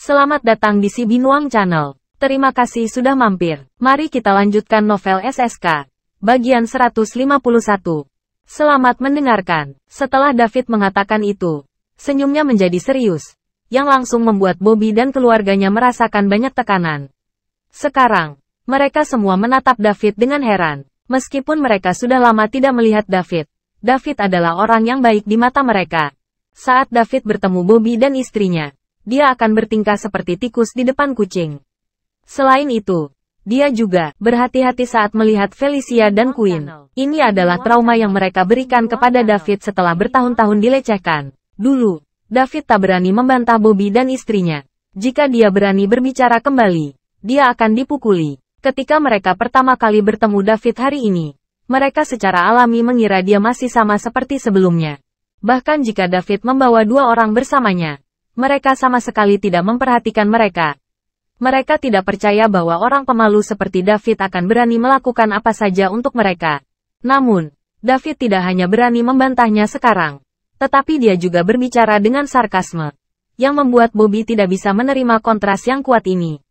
Selamat datang di Si Binuang Channel. Terima kasih sudah mampir. Mari kita lanjutkan novel SSK. Bagian 151. Selamat mendengarkan. Setelah David mengatakan itu, senyumnya menjadi serius, yang langsung membuat Bobby dan keluarganya merasakan banyak tekanan. Sekarang, mereka semua menatap David dengan heran. Meskipun mereka sudah lama tidak melihat David, David adalah orang yang baik di mata mereka. Saat David bertemu Bobby dan istrinya, dia akan bertingkah seperti tikus di depan kucing. Selain itu, dia juga berhati-hati saat melihat Felicia dan Quinn. Ini adalah trauma yang mereka berikan kepada David setelah bertahun-tahun dilecehkan. Dulu, David tak berani membantah Bobby dan istrinya. Jika dia berani berbicara kembali, dia akan dipukuli. Ketika mereka pertama kali bertemu David hari ini, mereka secara alami mengira dia masih sama seperti sebelumnya. Bahkan jika David membawa dua orang bersamanya, mereka sama sekali tidak memperhatikan mereka. Mereka tidak percaya bahwa orang pemalu seperti David akan berani melakukan apa saja untuk mereka. Namun, David tidak hanya berani membantahnya sekarang, tetapi dia juga berbicara dengan sarkasme, yang membuat Bobby tidak bisa menerima kontras yang kuat ini.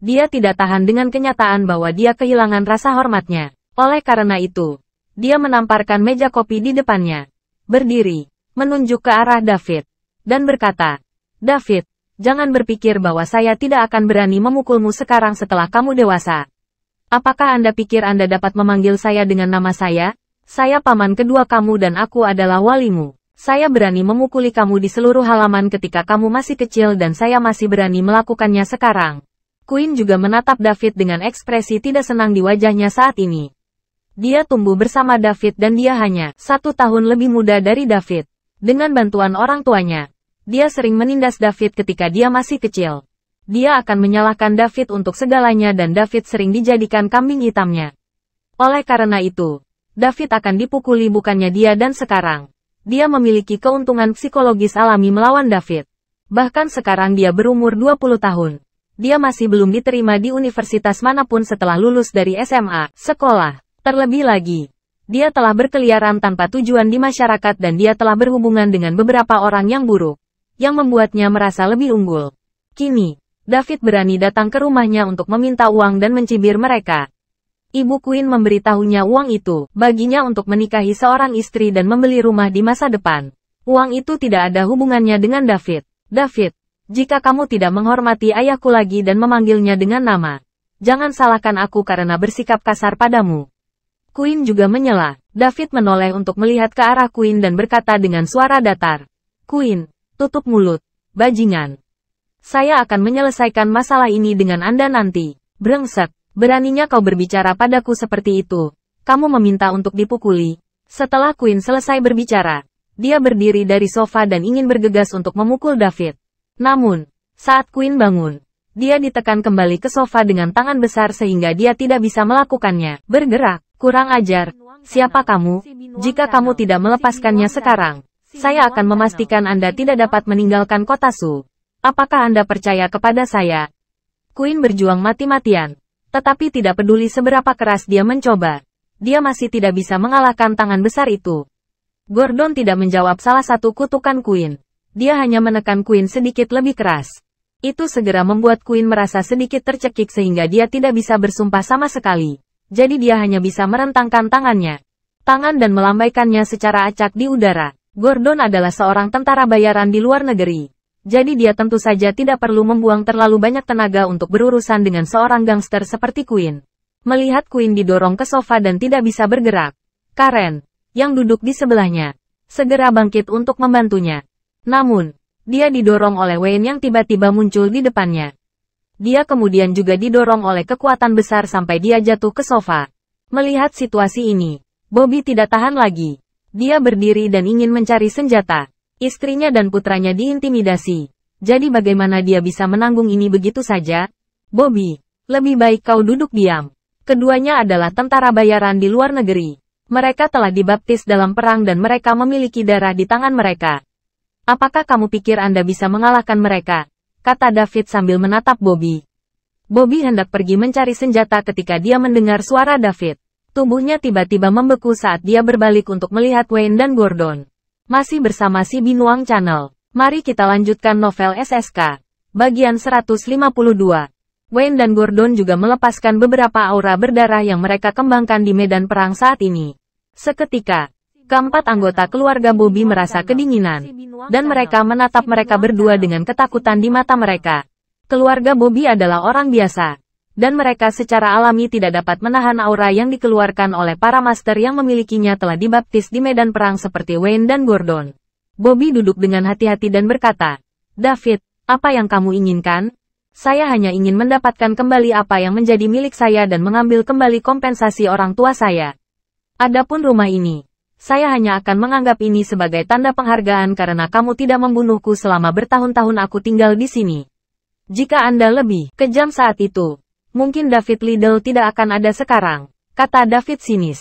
Dia tidak tahan dengan kenyataan bahwa dia kehilangan rasa hormatnya. Oleh karena itu, dia menamparkan meja kopi di depannya, berdiri, menunjuk ke arah David, dan berkata, "David, jangan berpikir bahwa saya tidak akan berani memukulmu sekarang setelah kamu dewasa. Apakah Anda pikir Anda dapat memanggil saya dengan nama saya? Saya paman kedua kamu dan aku adalah walimu. Saya berani memukuli kamu di seluruh halaman ketika kamu masih kecil dan saya masih berani melakukannya sekarang." Quinn juga menatap David dengan ekspresi tidak senang di wajahnya saat ini. Dia tumbuh bersama David dan dia hanya 1 tahun lebih muda dari David. Dengan bantuan orang tuanya, dia sering menindas David ketika dia masih kecil. Dia akan menyalahkan David untuk segalanya dan David sering dijadikan kambing hitamnya. Oleh karena itu, David akan dipukuli bukannya dia dan sekarang. Dia memiliki keuntungan psikologis alami melawan David. Bahkan sekarang dia berumur 20 tahun. Dia masih belum diterima di universitas manapun setelah lulus dari SMA, sekolah. Terlebih lagi, dia telah berkeliaran tanpa tujuan di masyarakat dan dia telah berhubungan dengan beberapa orang yang buruk, yang membuatnya merasa lebih unggul. Kini, David berani datang ke rumahnya untuk meminta uang dan mencibir mereka. Ibu Quinn memberitahunya uang itu baginya untuk menikahi seorang istri dan membeli rumah di masa depan. Uang itu tidak ada hubungannya dengan David. David, jika kamu tidak menghormati ayahku lagi dan memanggilnya dengan nama, jangan salahkan aku karena bersikap kasar padamu. Quinn juga menyela. David menoleh untuk melihat ke arah Quinn dan berkata dengan suara datar, "Quinn, tutup mulut, bajingan. Saya akan menyelesaikan masalah ini dengan Anda nanti." "Brengsek, beraninya kau berbicara padaku seperti itu. Kamu meminta untuk dipukuli." Setelah Quinn selesai berbicara, dia berdiri dari sofa dan ingin bergegas untuk memukul David. Namun, saat Quinn bangun, dia ditekan kembali ke sofa dengan tangan besar sehingga dia tidak bisa melakukannya. "Bergerak, kurang ajar. Siapa kamu? Jika kamu tidak melepaskannya sekarang, saya akan memastikan Anda tidak dapat meninggalkan kota Su. Apakah Anda percaya kepada saya?" Quinn berjuang mati-matian, tetapi tidak peduli seberapa keras dia mencoba. Dia masih tidak bisa mengalahkan tangan besar itu. Gordon tidak menjawab salah satu kutukan Quinn. Dia hanya menekan Quinn sedikit lebih keras. Itu segera membuat Quinn merasa sedikit tercekik sehingga dia tidak bisa bersumpah sama sekali. Jadi dia hanya bisa merentangkan tangannya. Tangan dan melambaikannya secara acak di udara. Gordon adalah seorang tentara bayaran di luar negeri. Jadi dia tentu saja tidak perlu membuang terlalu banyak tenaga untuk berurusan dengan seorang gangster seperti Quinn. Melihat Quinn didorong ke sofa dan tidak bisa bergerak, Karen, yang duduk di sebelahnya, segera bangkit untuk membantunya. Namun, dia didorong oleh Wayne yang tiba-tiba muncul di depannya. Dia kemudian juga didorong oleh kekuatan besar sampai dia jatuh ke sofa. Melihat situasi ini, Bobby tidak tahan lagi. Dia berdiri dan ingin mencari senjata. Istrinya dan putranya diintimidasi. Jadi bagaimana dia bisa menanggung ini begitu saja? "Bobby, lebih baik kau duduk diam." Keduanya adalah tentara bayaran di luar negeri. Mereka telah dibaptis dalam perang dan mereka memiliki darah di tangan mereka. "Apakah kamu pikir Anda bisa mengalahkan mereka?" kata David sambil menatap Bobby. Bobby hendak pergi mencari senjata ketika dia mendengar suara David. Tubuhnya tiba-tiba membeku saat dia berbalik untuk melihat Wayne dan Gordon. Masih bersama Si Binuang Channel. Mari kita lanjutkan novel SSK. Bagian 152. Wayne dan Gordon juga melepaskan beberapa aura berdarah yang mereka kembangkan di medan perang saat ini. Seketika, keempat anggota keluarga Bobby merasa kedinginan, dan mereka menatap mereka berdua dengan ketakutan di mata mereka. Keluarga Bobby adalah orang biasa, dan mereka secara alami tidak dapat menahan aura yang dikeluarkan oleh para master yang memilikinya telah dibaptis di medan perang seperti Wayne dan Gordon. Bobby duduk dengan hati-hati dan berkata, "David, apa yang kamu inginkan? Saya hanya ingin mendapatkan kembali apa yang menjadi milik saya dan mengambil kembali kompensasi orang tua saya. Adapun rumah ini, saya hanya akan menganggap ini sebagai tanda penghargaan karena kamu tidak membunuhku selama bertahun-tahun aku tinggal di sini. Jika Anda lebih kejam saat itu, mungkin David Liddell tidak akan ada sekarang," kata David sinis.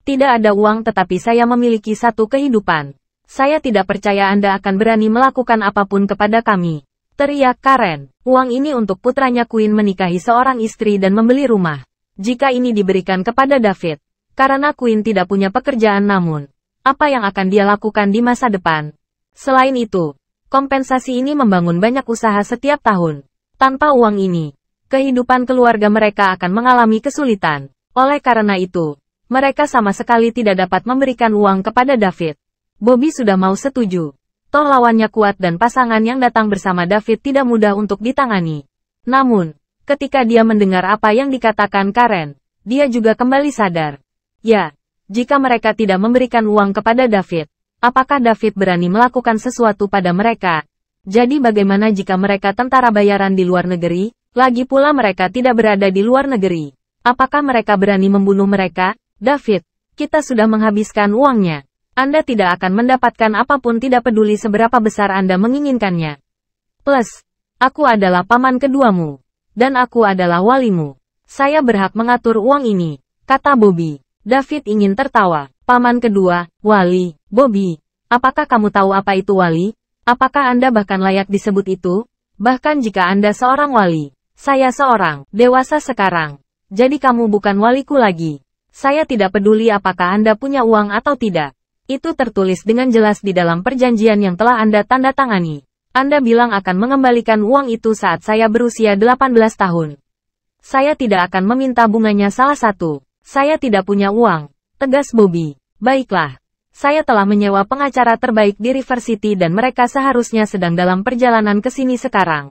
"Tidak ada uang tetapi saya memiliki satu kehidupan. Saya tidak percaya Anda akan berani melakukan apapun kepada kami," teriak Karen. "Uang ini untuk putranya Queen menikahi seorang istri dan membeli rumah. Jika ini diberikan kepada David, karena Queen tidak punya pekerjaan namun, apa yang akan dia lakukan di masa depan? Selain itu, kompensasi ini membangun banyak usaha setiap tahun. Tanpa uang ini, kehidupan keluarga mereka akan mengalami kesulitan. Oleh karena itu, mereka sama sekali tidak dapat memberikan uang kepada David." Bobby sudah mau setuju. Toh lawannya kuat dan pasangan yang datang bersama David tidak mudah untuk ditangani. Namun, ketika dia mendengar apa yang dikatakan Karen, dia juga kembali sadar. Ya, jika mereka tidak memberikan uang kepada David, apakah David berani melakukan sesuatu pada mereka? Jadi bagaimana jika mereka tentara bayaran di luar negeri? Lagi pula mereka tidak berada di luar negeri. Apakah mereka berani membunuh mereka? David, kita sudah menghabiskan uangnya. Anda tidak akan mendapatkan apapun tidak peduli seberapa besar Anda menginginkannya. Plus, aku adalah paman keduamu. Dan aku adalah walimu. Saya berhak mengatur uang ini, kata Bobby. David ingin tertawa. Paman kedua, wali. Bobby, apakah kamu tahu apa itu wali? Apakah Anda bahkan layak disebut itu? Bahkan jika Anda seorang wali, saya seorang dewasa sekarang. Jadi kamu bukan waliku lagi. Saya tidak peduli apakah Anda punya uang atau tidak. Itu tertulis dengan jelas di dalam perjanjian yang telah Anda tanda tangani. Anda bilang akan mengembalikan uang itu saat saya berusia 18 tahun. Saya tidak akan meminta bunganya salah satu. Saya tidak punya uang, tegas Bobby. Baiklah. Saya telah menyewa pengacara terbaik di River City dan mereka seharusnya sedang dalam perjalanan ke sini sekarang.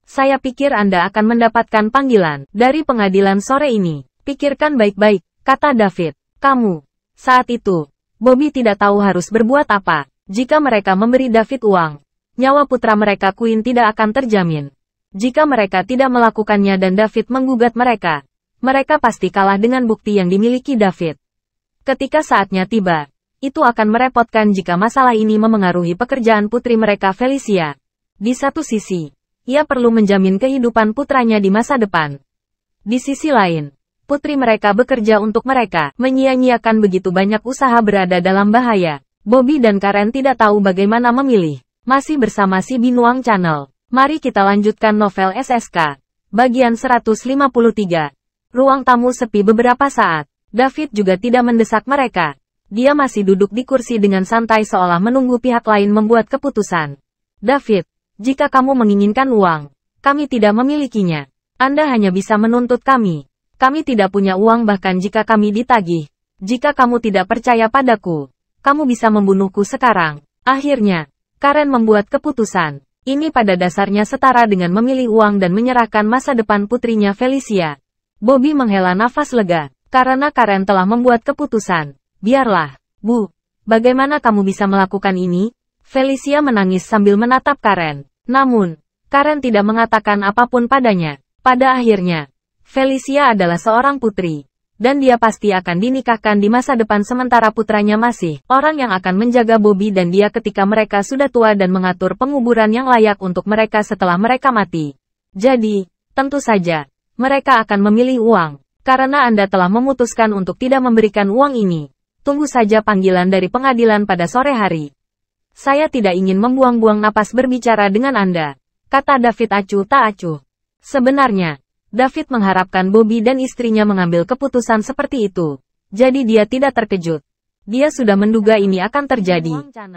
Saya pikir Anda akan mendapatkan panggilan dari pengadilan sore ini. Pikirkan baik-baik, kata David. Kamu. Saat itu, Bobby tidak tahu harus berbuat apa. Jika mereka memberi David uang, nyawa putra mereka Queen tidak akan terjamin. Jika mereka tidak melakukannya dan David menggugat mereka, mereka pasti kalah dengan bukti yang dimiliki David. Ketika saatnya tiba, itu akan merepotkan jika masalah ini memengaruhi pekerjaan putri mereka Felicia. Di satu sisi, ia perlu menjamin kehidupan putranya di masa depan. Di sisi lain, putri mereka bekerja untuk mereka, menyia-nyiakan begitu banyak usaha berada dalam bahaya. Bobby dan Karen tidak tahu bagaimana memilih. Masih bersama si Binuang Channel. Mari kita lanjutkan novel SSK. Bagian 153. Ruang tamu sepi beberapa saat. David juga tidak mendesak mereka. Dia masih duduk di kursi dengan santai seolah menunggu pihak lain membuat keputusan. David, jika kamu menginginkan uang, kami tidak memilikinya. Anda hanya bisa menuntut kami. Kami tidak punya uang bahkan jika kami ditagih. Jika kamu tidak percaya padaku, kamu bisa membunuhku sekarang. Akhirnya, Karen membuat keputusan. Ini pada dasarnya setara dengan memilih uang dan menyerahkan masa depan putrinya Felicia. Bobby menghela nafas lega, karena Karen telah membuat keputusan. Biarlah, Bu. Bagaimana kamu bisa melakukan ini? Felicia menangis sambil menatap Karen. Namun, Karen tidak mengatakan apapun padanya. Pada akhirnya, Felicia adalah seorang putri, dan dia pasti akan dinikahkan di masa depan sementara putranya masih orang yang akan menjaga Bobby dan dia ketika mereka sudah tua dan mengatur penguburan yang layak untuk mereka setelah mereka mati. Jadi, tentu saja, mereka akan memilih uang. Karena Anda telah memutuskan untuk tidak memberikan uang ini, tunggu saja panggilan dari pengadilan pada sore hari. Saya tidak ingin membuang-buang napas berbicara dengan Anda, kata David acuh tak acuh. Sebenarnya, David mengharapkan Bobby dan istrinya mengambil keputusan seperti itu. Jadi dia tidak terkejut. Dia sudah menduga ini akan terjadi.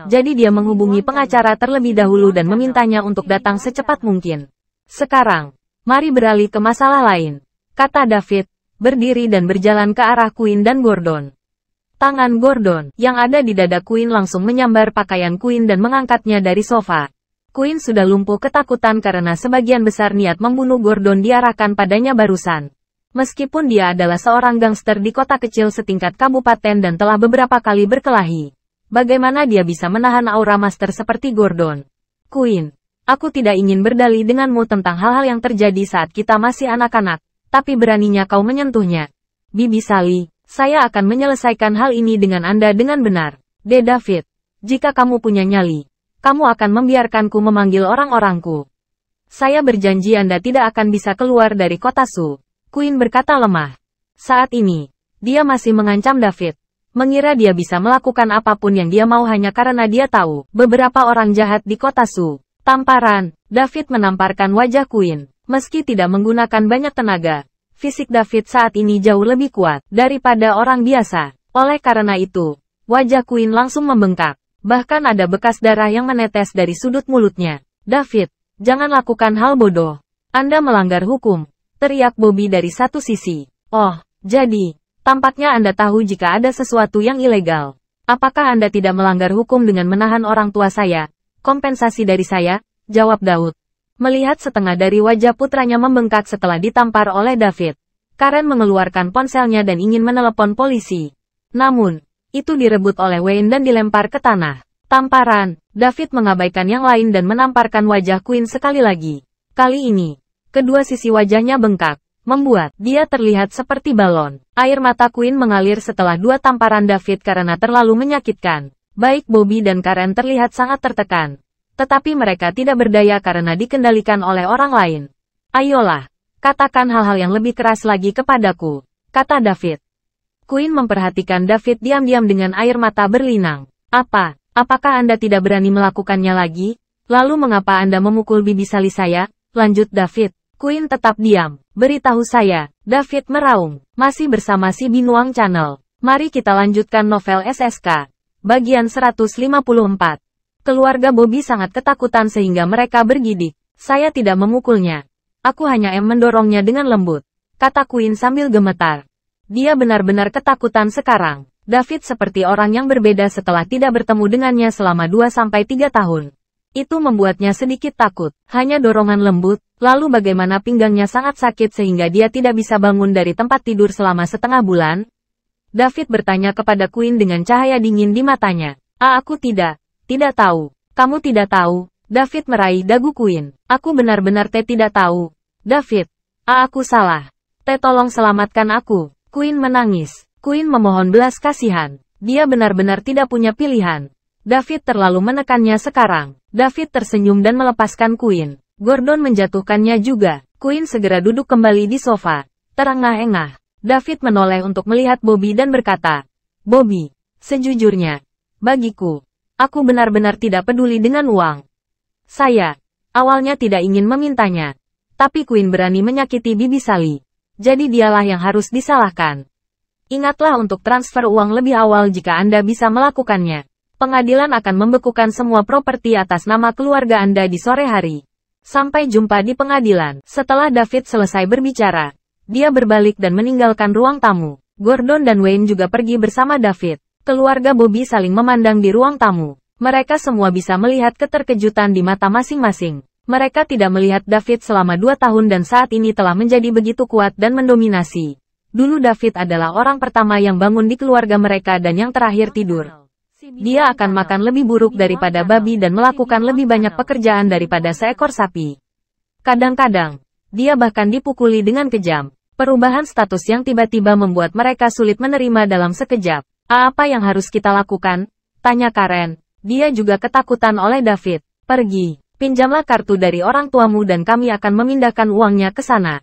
Jadi dia menghubungi pengacara terlebih dahulu dan memintanya untuk datang secepat mungkin. Sekarang, mari beralih ke masalah lain, kata David, berdiri dan berjalan ke arah Queen dan Gordon. Tangan Gordon, yang ada di dada Queen langsung menyambar pakaian Queen dan mengangkatnya dari sofa. Queen sudah lumpuh ketakutan karena sebagian besar niat membunuh Gordon diarahkan padanya barusan. Meskipun dia adalah seorang gangster di kota kecil setingkat kabupaten dan telah beberapa kali berkelahi, bagaimana dia bisa menahan aura master seperti Gordon? Queen, aku tidak ingin berdalih denganmu tentang hal-hal yang terjadi saat kita masih anak-anak, tapi beraninya kau menyentuhnya. Bibi Sally, saya akan menyelesaikan hal ini dengan Anda dengan benar. De David, jika kamu punya nyali, kamu akan membiarkanku memanggil orang-orangku. Saya berjanji Anda tidak akan bisa keluar dari kota Su. Queen berkata lemah. Saat ini, dia masih mengancam David. Mengira dia bisa melakukan apapun yang dia mau hanya karena dia tahu beberapa orang jahat di kota Su. Tamparan, David menamparkan wajah Queen. Meski tidak menggunakan banyak tenaga, fisik David saat ini jauh lebih kuat daripada orang biasa. Oleh karena itu, wajah Queen langsung membengkak. Bahkan ada bekas darah yang menetes dari sudut mulutnya. David, jangan lakukan hal bodoh. Anda melanggar hukum, teriak Bobby dari satu sisi. Oh, jadi, tampaknya Anda tahu jika ada sesuatu yang ilegal. Apakah Anda tidak melanggar hukum dengan menahan orang tua saya? Kompensasi dari saya, jawab Daud. Melihat setengah dari wajah putranya membengkak setelah ditampar oleh David, Karen mengeluarkan ponselnya dan ingin menelepon polisi. Namun, itu direbut oleh Wayne dan dilempar ke tanah. Tamparan, David mengabaikan yang lain dan menamparkan wajah Queen sekali lagi. Kali ini, kedua sisi wajahnya bengkak, membuat dia terlihat seperti balon. Air mata Queen mengalir setelah dua tamparan David karena terlalu menyakitkan. Baik Bobby dan Karen terlihat sangat tertekan. Tetapi mereka tidak berdaya karena dikendalikan oleh orang lain. Ayolah, katakan hal-hal yang lebih keras lagi kepadaku, kata David. Queen memperhatikan David diam-diam dengan air mata berlinang. Apakah Anda tidak berani melakukannya lagi? Lalu mengapa Anda memukul bibi Sally saya? Lanjut David. Queen tetap diam. Beritahu saya, David meraung. Masih bersama si Binuang Channel. Mari kita lanjutkan novel SSK. Bagian 154. Keluarga Bobby sangat ketakutan sehingga mereka bergidik. Saya tidak memukulnya. Aku hanya mendorongnya dengan lembut, kata Queen sambil gemetar. Dia benar-benar ketakutan sekarang. David seperti orang yang berbeda setelah tidak bertemu dengannya selama 2-3 tahun. Itu membuatnya sedikit takut. Hanya dorongan lembut, lalu bagaimana pinggangnya sangat sakit sehingga dia tidak bisa bangun dari tempat tidur selama setengah bulan? David bertanya kepada Queen dengan cahaya dingin di matanya. Aku tidak tahu. Kamu tidak tahu. David meraih dagu Queen. Aku benar-benar tidak tahu. David, aku salah. Tolong selamatkan aku. Queen menangis. Queen memohon belas kasihan. Dia benar-benar tidak punya pilihan. David terlalu menekannya sekarang. David tersenyum dan melepaskan Queen. Gordon menjatuhkannya juga. Queen segera duduk kembali di sofa. Terengah-engah. David menoleh untuk melihat Bobby dan berkata, Bobby, sejujurnya, bagiku, aku benar-benar tidak peduli dengan uang. Saya, awalnya tidak ingin memintanya. Tapi Queen berani menyakiti bibi Sally. Jadi dialah yang harus disalahkan. Ingatlah untuk transfer uang lebih awal jika Anda bisa melakukannya. Pengadilan akan membekukan semua properti atas nama keluarga Anda di sore hari. Sampai jumpa di pengadilan. Setelah David selesai berbicara, dia berbalik dan meninggalkan ruang tamu. Gordon dan Wayne juga pergi bersama David. Keluarga Bobby saling memandang di ruang tamu. Mereka semua bisa melihat keterkejutan di mata masing-masing. Mereka tidak melihat David selama 2 tahun dan saat ini telah menjadi begitu kuat dan mendominasi. Dulu David adalah orang pertama yang bangun di keluarga mereka dan yang terakhir tidur. Dia akan makan lebih buruk daripada babi dan melakukan lebih banyak pekerjaan daripada seekor sapi. Kadang-kadang, dia bahkan dipukuli dengan kejam. Perubahan status yang tiba-tiba membuat mereka sulit menerima dalam sekejap. Apa yang harus kita lakukan? Tanya Karen. Dia juga ketakutan oleh David. Pergi, pinjamlah kartu dari orang tuamu dan kami akan memindahkan uangnya ke sana.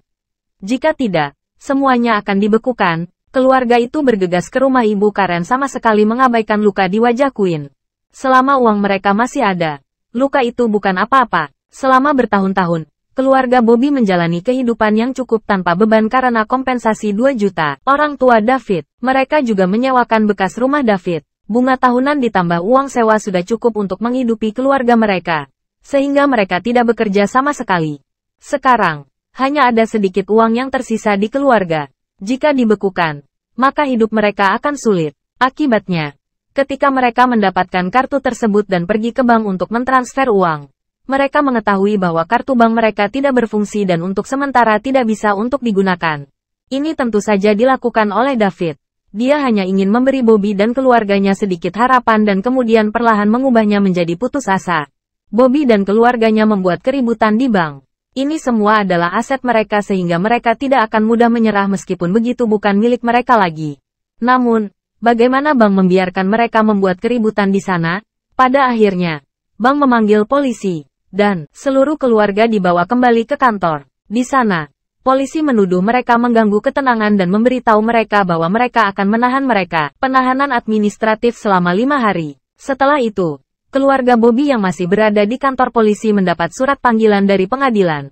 Jika tidak, semuanya akan dibekukan. Keluarga itu bergegas ke rumah ibu Karen sama sekali mengabaikan luka di wajah Queen. Selama uang mereka masih ada, luka itu bukan apa-apa. Selama bertahun-tahun, keluarga Bobby menjalani kehidupan yang cukup tanpa beban karena kompensasi 2 juta. Orang tua David, mereka juga menyewakan bekas rumah David. Bunga tahunan ditambah uang sewa sudah cukup untuk menghidupi keluarga mereka. Sehingga mereka tidak bekerja sama sekali. Sekarang, hanya ada sedikit uang yang tersisa di keluarga. Jika dibekukan, maka hidup mereka akan sulit. Akibatnya, ketika mereka mendapatkan kartu tersebut dan pergi ke bank untuk mentransfer uang, mereka mengetahui bahwa kartu bank mereka tidak berfungsi dan untuk sementara tidak bisa untuk digunakan. Ini tentu saja dilakukan oleh David. Dia hanya ingin memberi Bobby dan keluarganya sedikit harapan dan kemudian perlahan mengubahnya menjadi putus asa. Bobby dan keluarganya membuat keributan di bank. Ini semua adalah aset mereka sehingga mereka tidak akan mudah menyerah meskipun begitu bukan milik mereka lagi. Namun, bagaimana bank membiarkan mereka membuat keributan di sana? Pada akhirnya, bank memanggil polisi, dan seluruh keluarga dibawa kembali ke kantor. Di sana, polisi menuduh mereka mengganggu ketenangan dan memberitahu mereka bahwa mereka akan menahan mereka, penahanan administratif selama 5 hari. Setelah itu, keluarga Bobby yang masih berada di kantor polisi mendapat surat panggilan dari pengadilan.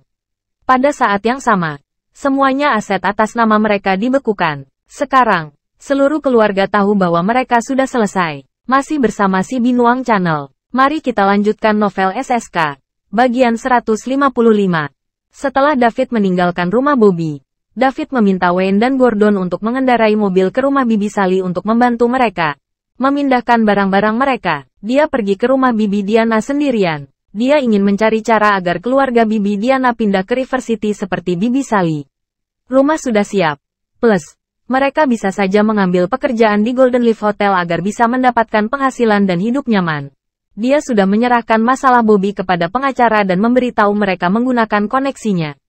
Pada saat yang sama, semuanya aset atas nama mereka dibekukan. Sekarang, seluruh keluarga tahu bahwa mereka sudah selesai. Masih bersama si Binuang Channel. Mari kita lanjutkan novel SSK. Bagian 155. Setelah David meninggalkan rumah Bobby, David meminta Wayne dan Gordon untuk mengendarai mobil ke rumah Bibi Sally untuk membantu mereka memindahkan barang-barang mereka. Dia pergi ke rumah Bibi Diana sendirian. Dia ingin mencari cara agar keluarga Bibi Diana pindah ke River City seperti Bibi Sally. Rumah sudah siap. Plus, mereka bisa saja mengambil pekerjaan di Golden Leaf Hotel agar bisa mendapatkan penghasilan dan hidup nyaman. Dia sudah menyerahkan masalah Bobby kepada pengacara dan memberitahu mereka menggunakan koneksinya.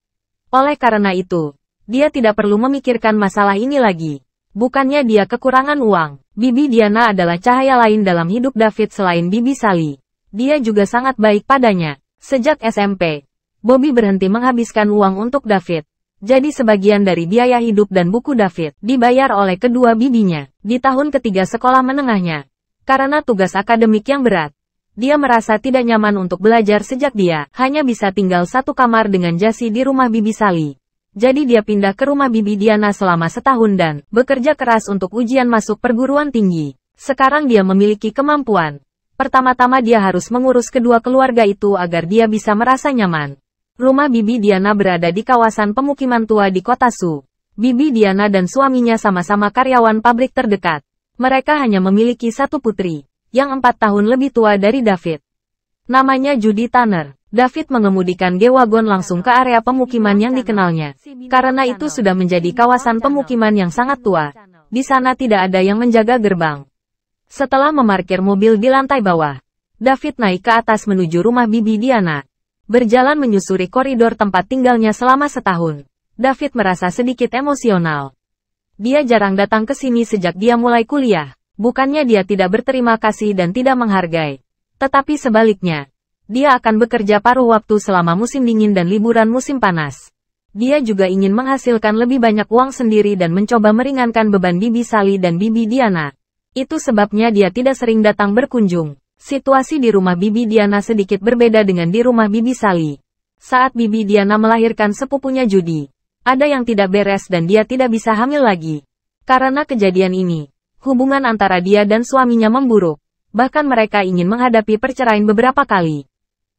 Oleh karena itu, dia tidak perlu memikirkan masalah ini lagi. Bukannya dia kekurangan uang. Bibi Diana adalah cahaya lain dalam hidup David selain Bibi Sally. Dia juga sangat baik padanya. Sejak SMP, Bobby berhenti menghabiskan uang untuk David. Jadi sebagian dari biaya hidup dan buku David dibayar oleh kedua bibinya. Di tahun ketiga sekolah menengahnya, karena tugas akademik yang berat, dia merasa tidak nyaman untuk belajar sejak dia hanya bisa tinggal satu kamar dengan Jasi di rumah Bibi Sally. Jadi dia pindah ke rumah Bibi Diana selama setahun dan bekerja keras untuk ujian masuk perguruan tinggi. Sekarang dia memiliki kemampuan. Pertama-tama dia harus mengurus kedua keluarga itu agar dia bisa merasa nyaman. Rumah Bibi Diana berada di kawasan pemukiman tua di kota Su. Bibi Diana dan suaminya sama-sama karyawan pabrik terdekat. Mereka hanya memiliki satu putri, yang 4 tahun lebih tua dari David. Namanya Judy Tanner. David mengemudikan G-Wagon langsung ke area pemukiman yang dikenalnya. Karena itu sudah menjadi kawasan pemukiman yang sangat tua. Di sana tidak ada yang menjaga gerbang. Setelah memarkir mobil di lantai bawah, David naik ke atas menuju rumah Bibi Diana. Berjalan menyusuri koridor tempat tinggalnya selama setahun, David merasa sedikit emosional. Dia jarang datang ke sini sejak dia mulai kuliah. Bukannya dia tidak berterima kasih dan tidak menghargai. Tetapi sebaliknya, dia akan bekerja paruh waktu selama musim dingin dan liburan musim panas. Dia juga ingin menghasilkan lebih banyak uang sendiri dan mencoba meringankan beban Bibi Sally dan Bibi Diana. Itu sebabnya dia tidak sering datang berkunjung. Situasi di rumah Bibi Diana sedikit berbeda dengan di rumah Bibi Sally. Saat Bibi Diana melahirkan sepupunya Judy, ada yang tidak beres dan dia tidak bisa hamil lagi. Karena kejadian ini, hubungan antara dia dan suaminya memburuk. Bahkan mereka ingin menghadapi perceraian beberapa kali.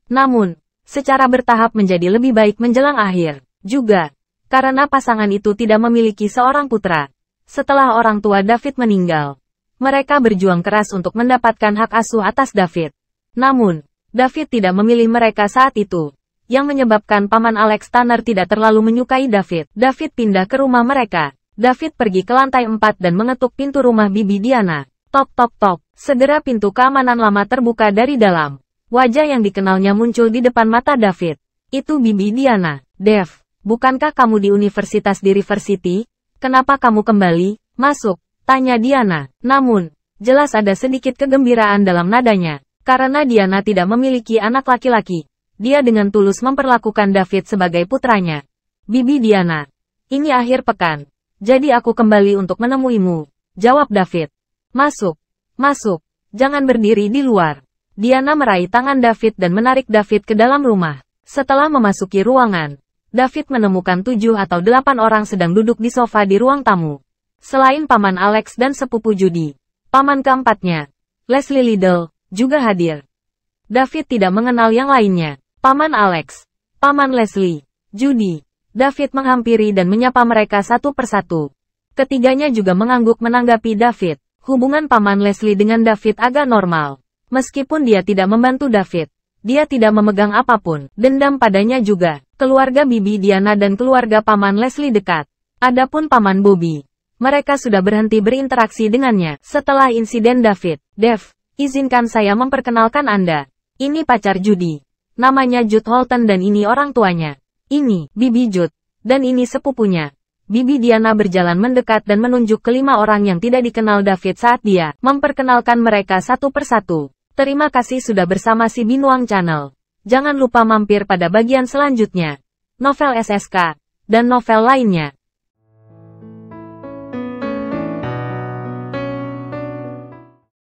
Namun, secara bertahap menjadi lebih baik menjelang akhir. Juga, karena pasangan itu tidak memiliki seorang putra. Setelah orang tua David meninggal, mereka berjuang keras untuk mendapatkan hak asuh atas David. Namun, David tidak memilih mereka saat itu, yang menyebabkan paman Alex Tanner tidak terlalu menyukai David. David pindah ke rumah mereka. David pergi ke lantai 4 dan mengetuk pintu rumah Bibi Diana. Tok tok tok. Segera pintu keamanan lama terbuka dari dalam. Wajah yang dikenalnya muncul di depan mata David. Itu Bibi Diana. Dev, bukankah kamu di universitas di River City? Kenapa kamu kembali? Masuk, tanya Diana. Namun, jelas ada sedikit kegembiraan dalam nadanya. Karena Diana tidak memiliki anak laki-laki. Dia dengan tulus memperlakukan David sebagai putranya. Bibi Diana, ini akhir pekan. Jadi aku kembali untuk menemuimu, jawab David. Masuk, masuk, jangan berdiri di luar. Diana meraih tangan David dan menarik David ke dalam rumah. Setelah memasuki ruangan, David menemukan 7 atau 8 orang sedang duduk di sofa di ruang tamu. Selain paman Alex dan sepupu Judy, paman keempatnya, Leslie Liddell, juga hadir. David tidak mengenal yang lainnya. Paman Alex, paman Leslie, Judy. David menghampiri dan menyapa mereka satu persatu. Ketiganya juga mengangguk menanggapi David. Hubungan Paman Leslie dengan David agak normal. Meskipun dia tidak membantu David, dia tidak memegang apapun. Dendam padanya juga. Keluarga Bibi Diana dan keluarga Paman Leslie dekat. Adapun Paman Bobby, mereka sudah berhenti berinteraksi dengannya. Setelah insiden David, Dev, izinkan saya memperkenalkan Anda. Ini pacar Judy. Namanya Jude Holton dan ini orang tuanya. Ini, Bibi Jude. Dan ini sepupunya. Bibi Diana berjalan mendekat dan menunjuk kelima orang yang tidak dikenal David saat dia memperkenalkan mereka satu persatu. Terima kasih sudah bersama si Binuang Channel. Jangan lupa mampir pada bagian selanjutnya. Novel SSK dan novel lainnya.